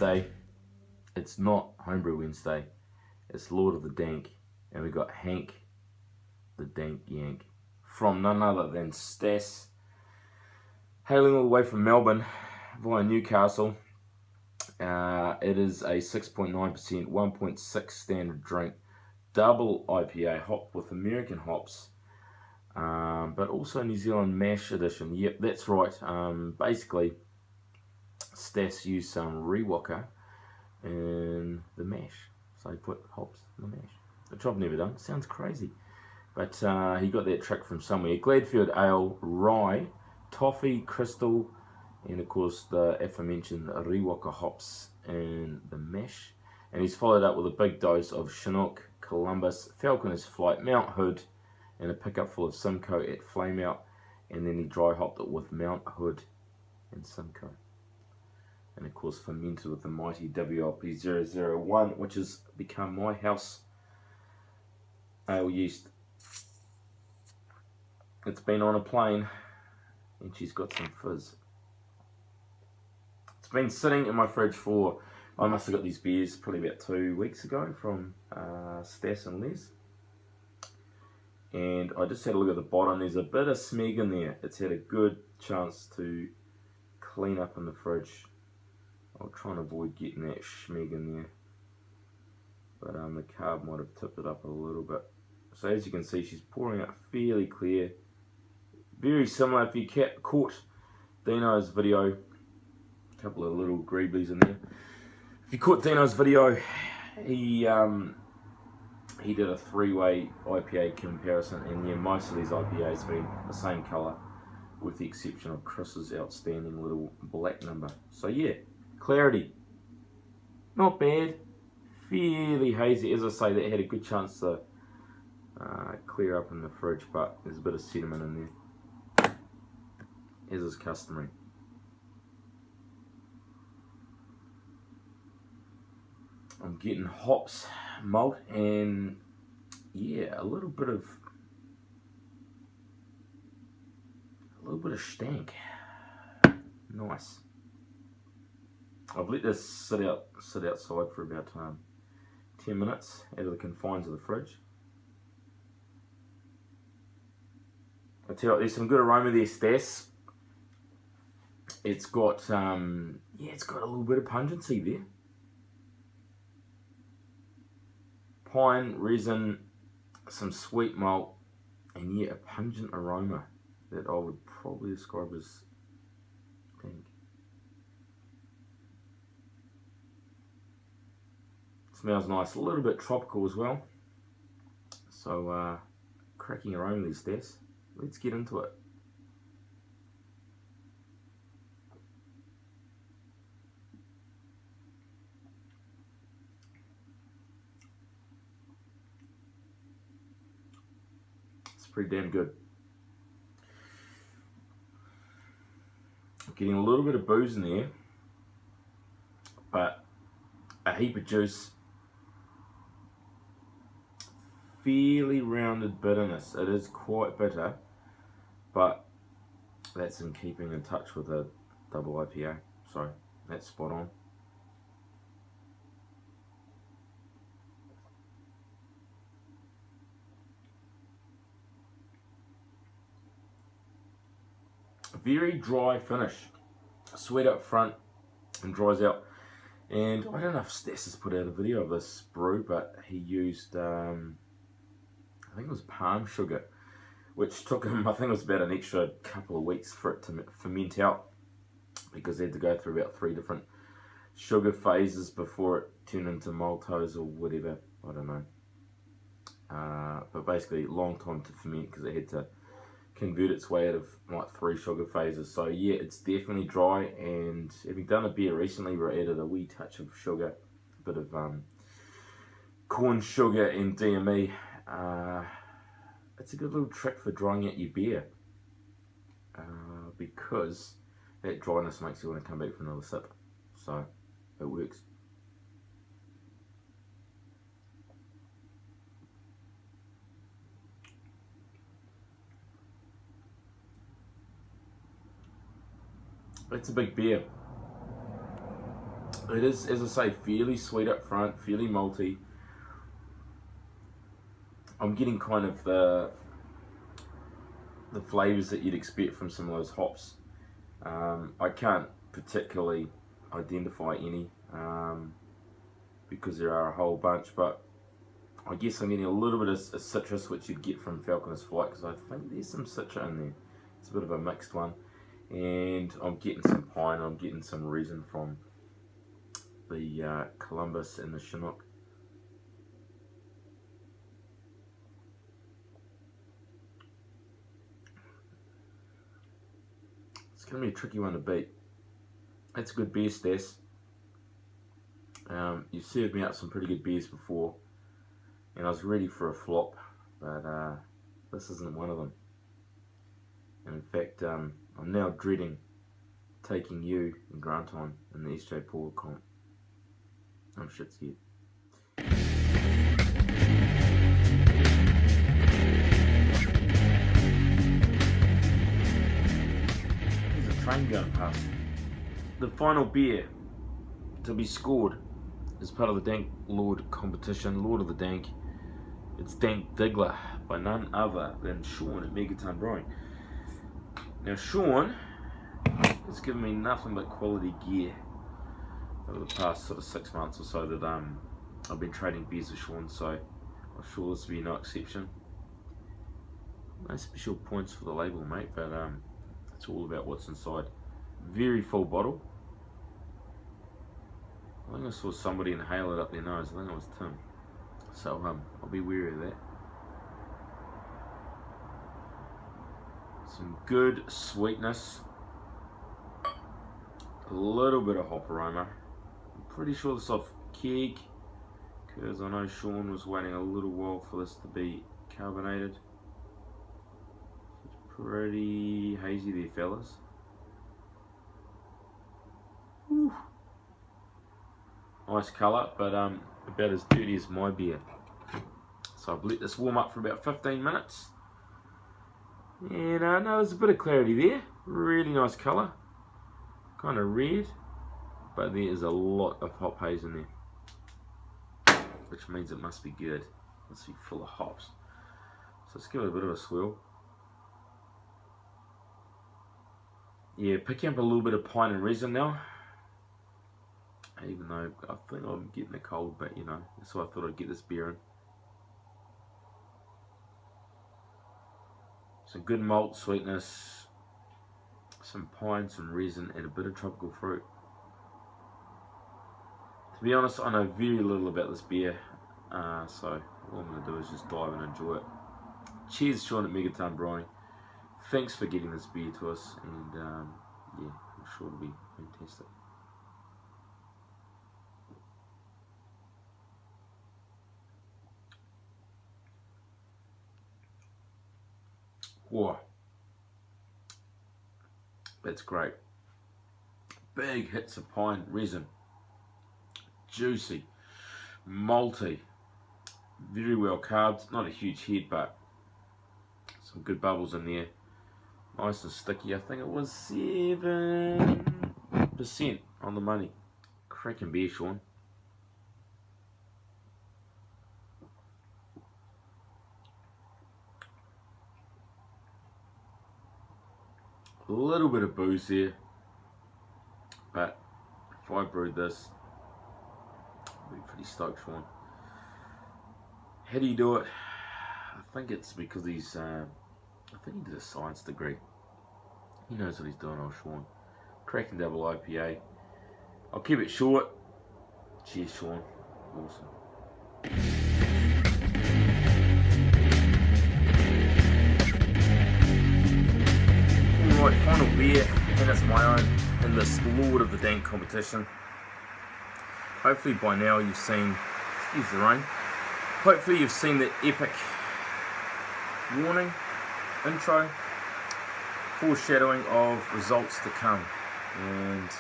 Wednesday. It's not Homebrew Wednesday. It's Lord of the Dank. And we got Hank, the Dank Yank, from none other than Stass, hailing all the way from Melbourne via Newcastle. It is a 6.9%, 1.6 standard drink, double IPA, hopped with American hops, but also New Zealand mash edition. Yep, that's right. Basically, Stass used some rewalker in the mash, so he put hops in the mash, which I've never done. Sounds crazy, but he got that trick from somewhere. Gladfield Ale, rye, toffee, crystal, and of course the aforementioned rewalker hops in the mash. And he's followed up with a big dose of Chinook, Columbus, Falconer's Flight, Mount Hood, and a pickup full of Simcoe at Flameout, and then he dry hopped it with Mount Hood and Simcoe. And of course fermented with the mighty WLP 001, which has become my house ale yeast. It's been on a plane and she's got some fizz. It's been sitting in my fridge for, I must have got these beers probably about 2 weeks ago from Stass and Les. And I just had a look at the bottom. There's a bit of smeg in there. It's had a good chance to clean up in the fridge. I'll try and avoid getting that schmeg in there. But the carb might have tipped it up a little bit. So as you can see, she's pouring out fairly clear. Very similar, if you caught Dino's video, a couple of little greeblies in there. If you caught Dino's video, he did a three-way IPA comparison, and yeah, most of these IPAs been the same colour, with the exception of Chris's outstanding little black number. So yeah, clarity, not bad, fairly hazy. As I say, that had a good chance to clear up in the fridge, but there's a bit of sediment in there, as is customary. I'm getting hops, malt, and yeah, a little bit of stank. Nice. I've let this sit outside for about 10 minutes out of the confines of the fridge. I tell you what, there's some good aroma there, Stass. It's got it's got a little bit of pungency there. Pine, resin, some sweet malt, and yeah, a pungent aroma that I would probably describe as pink. Smells nice, a little bit tropical as well. So cracking aroma these Stass. Let's get into it. It's pretty damn good. Getting a little bit of booze in there, but a heap of juice. Fairly rounded bitterness. It is quite bitter, but that's in keeping in touch with a double IPA. So that's spot on. Very dry finish, sweet up front and dries out. And I don't know if Stass has put out a video of this brew, but he used I think it was palm sugar, which took him, I think it was about an extra couple of weeks for it to ferment out, because they had to go through about 3 different sugar phases before it turned into maltose or whatever, I don't know. But basically long time to ferment, because it had to convert its way out of like 3 sugar phases. So yeah, it's definitely dry, and having done a beer recently where I added a wee touch of sugar, a bit of corn sugar and DME, it's a good little trick for drying out your beer, because that dryness makes you want to come back for another sip. So it works. It's a big beer. It is, as I say, fairly sweet up front, fairly malty. I'm getting kind of the flavours that you'd expect from some of those hops. I can't particularly identify any because there are a whole bunch, but I guess I'm getting a little bit of citrus, which you'd get from Falconer's Flight, because I think there's some citra in there. It's a bit of a mixed one, and I'm getting some pine, I'm getting some resin from the Columbus and the Chinook. It's going to be a tricky one to beat. That's a good beer, Stass. You've served me up some pretty good beers before, and I was ready for a flop, but this isn't one of them. And in fact, I'm now dreading taking you and Grant on in the SJ Paul comp. I'm shit scared. There's a train going past. The final beer to be scored is part of the Dank Lord competition, Lord of the Dank. It's Dank Diggler by none other than Sean at Megatun Brewing. Now Sean has given me nothing but quality gear over the past sort of 6 months or so that I've been trading beers with Sean, so I'm sure this will be no exception. No special points for the label, mate, but it's all about what's inside. Very full bottle. I think I saw somebody inhale it up their nose. I think it was Tim. So I'll be wary of that. Some good sweetness. A little bit of hop aroma. I'm pretty sure this is off keg, because I know Sean was waiting a little while for this to be carbonated. It's pretty hazy there, fellas. Whew. Nice colour, but about as dirty as my beer. So I've let this warm up for about 15 minutes. And no, there's a bit of clarity there. Really nice colour. Kind of red, but there is a lot of hop haze in there, which means it must be good. It must be full of hops. So let's give it a bit of a swirl. Yeah, picking up a little bit of pine and resin now. Even though I think I'm getting a cold, but you know, so I thought I'd get this beer in. Some good malt sweetness, some pine, some resin, and a bit of tropical fruit. To be honest, I know very little about this beer, so all I'm going to do is just dive and enjoy it. Cheers, Sean at Megatun Brewing. Thanks for getting this beer to us, and yeah, I'm sure it'll be fantastic. Whoa, that's great. Big hits of pine, resin, juicy, malty, very well carved. Not a huge head, but some good bubbles in there. Nice and sticky. I think it was 7% on the money. Cracking beer, Sean. A little bit of booze here, but if I brewed this, I'd be pretty stoked, Sean. How do you do it? I think it's because he's, I think he did a science degree. He knows what he's doing, old Sean. Cracking double IPA. I'll keep it short. Cheers, Sean. Awesome. Right, final beer, and it's my own in this Lord of the Dank competition. Hopefully by now you've seen, excuse the rain, hopefully you've seen the epic warning, intro, foreshadowing of results to come. And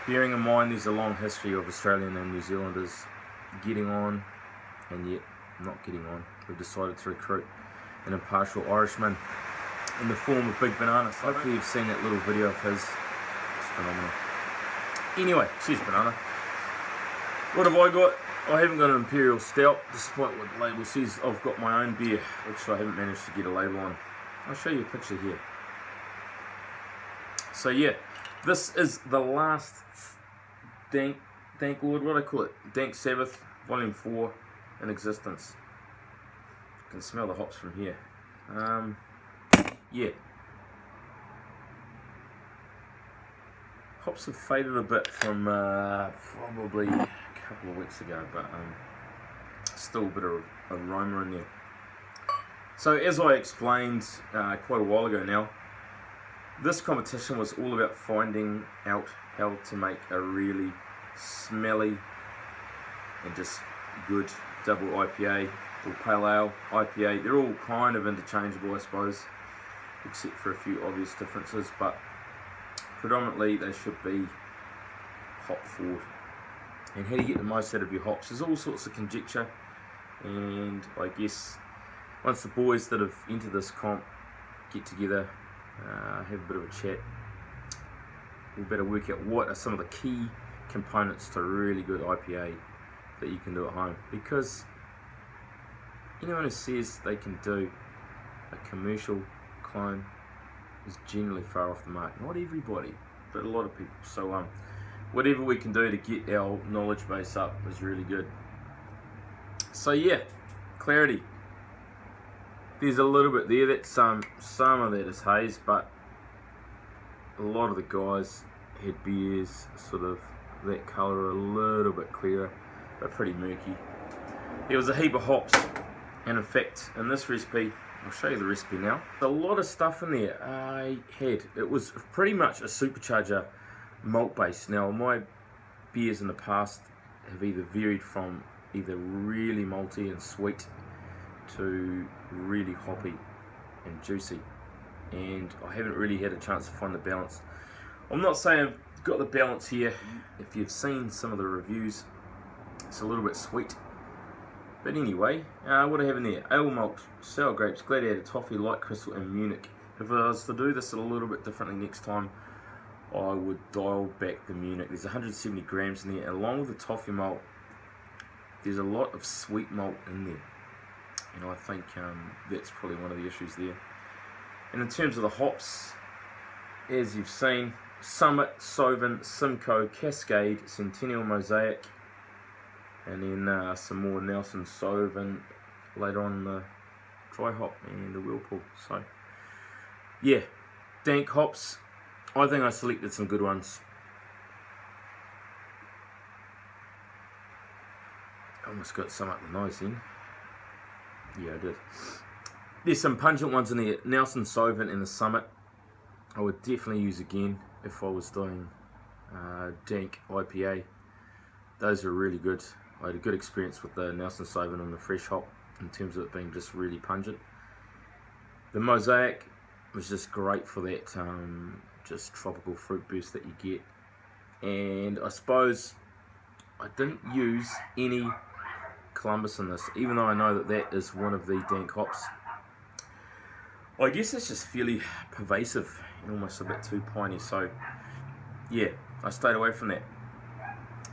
bearing in mind there's a long history of Australian and New Zealanders getting on and yet not getting on. We've decided to recruit an impartial Irishman in the form of Big Banana. So hopefully you've seen that little video of his. It's phenomenal. Anyway, cheers, Banana. What have I got? I haven't got an Imperial Stout, despite what the label says. I've got my own beer, which I haven't managed to get a label on. I'll show you a picture here. So yeah, this is the last Dank Lord, what do I call it? Dank Sabbath, Volume 4 in existence. You can smell the hops from here. Yeah. Hops have faded a bit from probably a couple of weeks ago, but still a bit of aroma in there. So as I explained quite a while ago now, this competition was all about finding out how to make a really smelly and just good double IPA or pale ale IPA. They're all kind of interchangeable, I suppose, except for a few obvious differences, but predominantly they should be hop forward. And how do you get the most out of your hops? There's all sorts of conjecture, and I guess once the boys that have entered this comp get together, have a bit of a chat, we'll better work out what are some of the key components to a really good IPA that you can do at home. Because anyone who says they can do a commercial clone is generally far off the mark. Not everybody, but a lot of people. So whatever we can do to get our knowledge base up is really good. So yeah, clarity. There's a little bit there. That's some of that is haze, but a lot of the guys had beers sort of that colour, a little bit clearer, but pretty murky. There was a heap of hops, and in fact, in this recipe, I'll show you the recipe now. A lot of stuff in there I had. It was pretty much a supercharger malt base. Now, my beers in the past have either varied from either really malty and sweet to really hoppy and juicy, and I haven't really had a chance to find the balance. I'm not saying I've got the balance here. If you've seen some of the reviews, it's a little bit sweet. But anyway, what I have in there: ale malt, sour grapes, gladiator, toffee, light crystal, and Munich. If I was to do this a little bit differently next time, I would dial back the Munich. There's 170 grams in there, and along with the toffee malt, there's a lot of sweet malt in there. And I think that's probably one of the issues there. And in terms of the hops, as you've seen, Summit, Sauvin, Simcoe, Cascade, Centennial, Mosaic, and then some more Nelson Sauvin later on the dry hop and the Whirlpool. So yeah, Dank hops. I think I selected some good ones. Almost got some up the nose then. Yeah, I did. There's some pungent ones in there. Nelson Sauvin and the Summit I would definitely use again if I was doing Dank IPA. Those are really good. I had a good experience with the Nelson Sauvin and the fresh hop in terms of it being just really pungent. The Mosaic was just great for that just tropical fruit burst that you get. And I suppose I didn't use any Columbus in this, even though I know that that is one of the Dank hops. I guess it's just fairly pervasive and almost a bit too piney, so yeah, I stayed away from that.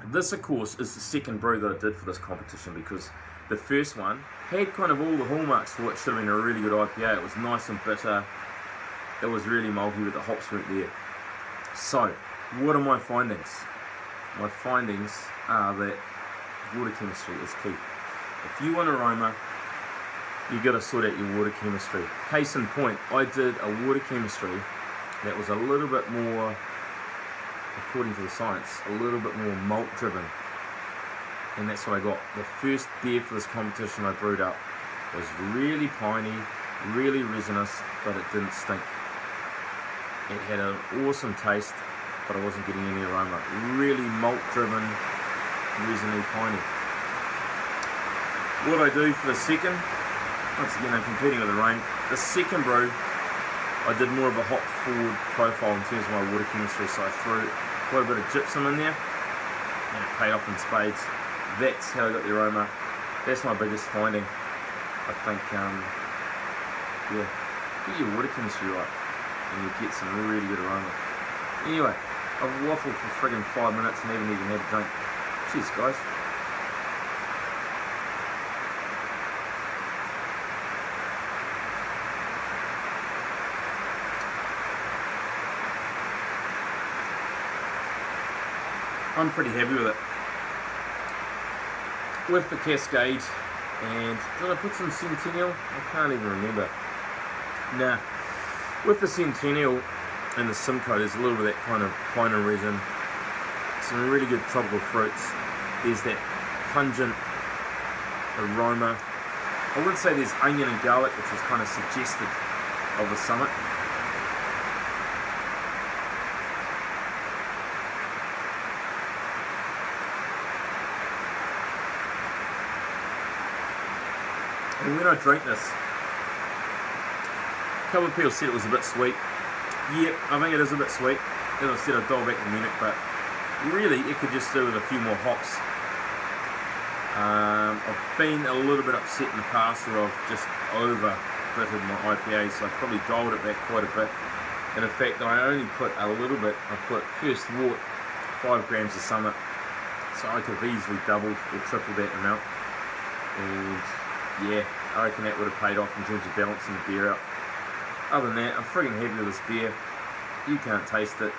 This, of course, is the second brew that I did for this competition, because the first one had kind of all the hallmarks for what should have been a really good IPA. It was nice and bitter, it was really malty, but the hops weren't there. So, what are my findings? My findings are that water chemistry is key. If you want aroma, you've got to sort out your water chemistry. Case in point, I did a water chemistry that was a little bit more, according to the science, a little bit more malt driven. And that's what I got. The first beer for this competition I brewed up was really piney, really resinous, but it didn't stink. It had an awesome taste, but I wasn't getting any aroma. Really malt driven, resiny, piney. What I do for the second, once again I'm competing with the rain. The second brew, I did more of a hop forward profile in terms of my water chemistry, so I threw quite a bit of gypsum in there, and it paid off in spades. That's how I got the aroma. That's my biggest finding. I think, yeah, get your water chemistry right, and you get some really good aroma. Anyway, I've waffled for friggin' 5 minutes and haven't even had a drink. Cheers, guys. I'm pretty happy with it. With the Cascade, and did I put some Centennial? I can't even remember. Nah, with the Centennial and the Simcoe, there's a little bit of that kind of pine and resin, some really good tropical fruits. There's that pungent aroma. I wouldn't say there's onion and garlic, which is kind of suggested of the Summit. And when I drink this, a couple of people said it was a bit sweet. Yeah, I think it is a bit sweet. As I said, I've dialed back the minute, but really it could just do with a few more hops. I've been a little bit upset in the past where I've just over-bitted my IPA, so I've probably dialed it back quite a bit. And in fact, I only put a little bit. I put first wort 5 grams of Summit, so I could have easily doubled or tripled that amount. And yeah, I reckon that would have paid off in terms of balancing the beer out. Other than that, I'm friggin' happy with this beer. You can't taste it,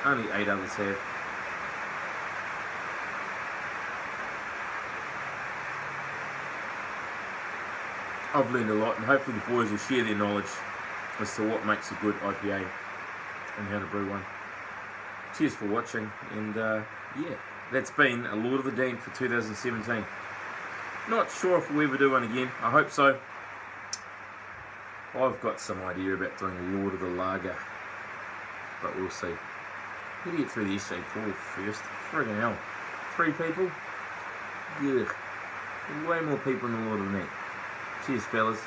only 8 others have. I've learned a lot, and hopefully the boys will share their knowledge as to what makes a good IPA and how to brew one. Cheers for watching, and yeah, that's been a Lord of the Dank for 2017. Not sure if we'll ever do one again. I hope so. I've got some idea about doing Lord of the Lager, but we'll see. How do you get through the SJ4 first? Friggin' hell. 3 people? Ugh. Way more people in the Lord than that. Cheers, fellas.